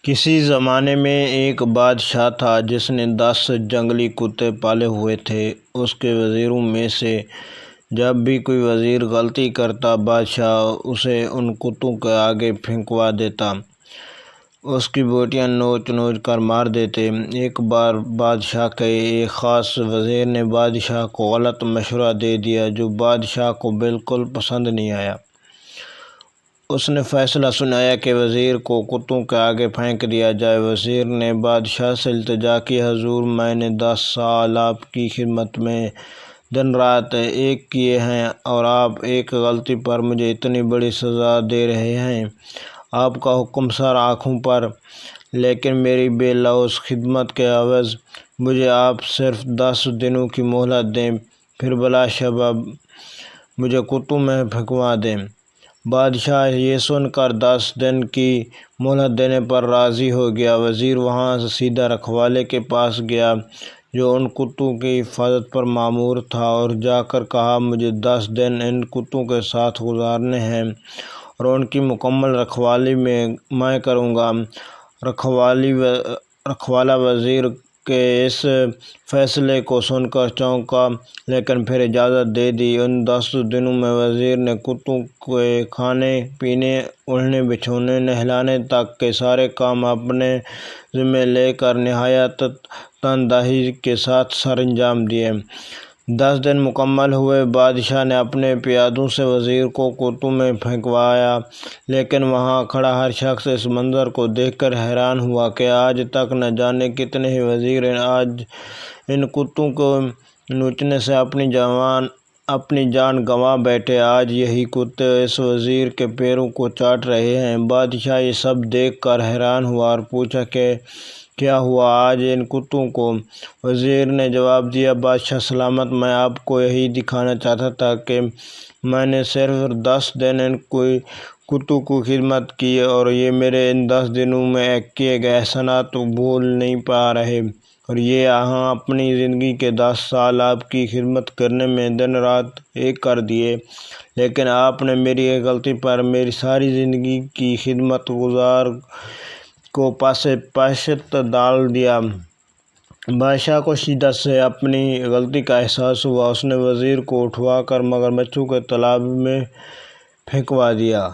کسی زمانے میں ایک بادشاہ تھا جس نے 10 جنگلی کتے پالے ہوئے تھے۔ اس کے وزیروں میں سے جب بھی کوئی وزیر غلطی کرتا، بادشاہ اسے ان کتوں کے آگے پھینکوا دیتا۔ اس کی بوٹیاں نوچ نوچ کر مار دیتے۔ ایک بار بادشاہ کے ایک خاص وزیر نے بادشاہ کو غلط مشورہ دے دیا جو بادشاہ کو بالکل پسند نہیں آیا۔ اس نے فیصلہ سنایا کہ وزیر کو کتوں کے آگے پھینک دیا جائے۔ وزیر نے بادشاہ سے التجا کی، حضور، میں نے 10 سال آپ کی خدمت میں دن رات ایک کیے ہیں اور آپ ایک غلطی پر مجھے اتنی بڑی سزا دے رہے ہیں۔ آپ کا حکم سر آنکھوں پر، لیکن میری بے لوث خدمت کے عوض مجھے آپ صرف 10 دنوں کی مہلت دیں، پھر بلا شبہ مجھے کتوں میں پھینکوا دیں۔ بادشاہ یہ سن کر 10 دن کی مہلت دینے پر راضی ہو گیا۔ وزیر وہاں سے سیدھا رکھوالے کے پاس گیا جو ان کتوں کی حفاظت پر مامور تھا اور جا کر کہا، مجھے 10 دن ان کتوں کے ساتھ گزارنے ہیں اور ان کی مکمل رکھوالی میں کروں گا۔ رکھوالا وزیر کے اس فیصلے کو سن کر چونکا، لیکن پھر اجازت دے دی۔ ان 10 دنوں میں وزیر نے کتوں کے کھانے پینے، اوڑھنے بچھونے، نہلانے تک کے سارے کام اپنے ذمہ لے کر نہایت تندہی کے ساتھ سر انجام دیے۔ 10 دن مکمل ہوئے۔ بادشاہ نے اپنے پیادوں سے وزیر کو کتوں میں پھینکوایا، لیکن وہاں کھڑا ہر شخص اس منظر کو دیکھ کر حیران ہوا کہ آج تک نہ جانے کتنے ہی وزیر آج ان کتوں کو نوچنے سے اپنی جان گنوا بیٹھے۔ آج یہی کتے اس وزیر کے پیروں کو چاٹ رہے ہیں۔ بادشاہ یہ سب دیکھ کر حیران ہوا اور پوچھا کہ کیا ہوا آج ان کتوں کو؟ وزیر نے جواب دیا، بادشاہ سلامت، میں آپ کو یہی دکھانا چاہتا تھا کہ میں نے صرف 10 دن ان کتوں کی خدمت کی اور یہ میرے ان 10 دنوں میں کیے گئے احسانات بھول نہیں پا رہے، اور یہ یہاں اپنی زندگی کے 10 سال آپ کی خدمت کرنے میں دن رات ایک کر دیے، لیکن آپ نے میری ایک غلطی پر میری ساری زندگی کی خدمت گزار کو پاشت ڈال دیا۔ بادشاہ کو شدت سے اپنی غلطی کا احساس ہوا۔ اس نے وزیر کو اٹھوا کر مگرمچھوں کے تالاب میں پھینکوا دیا۔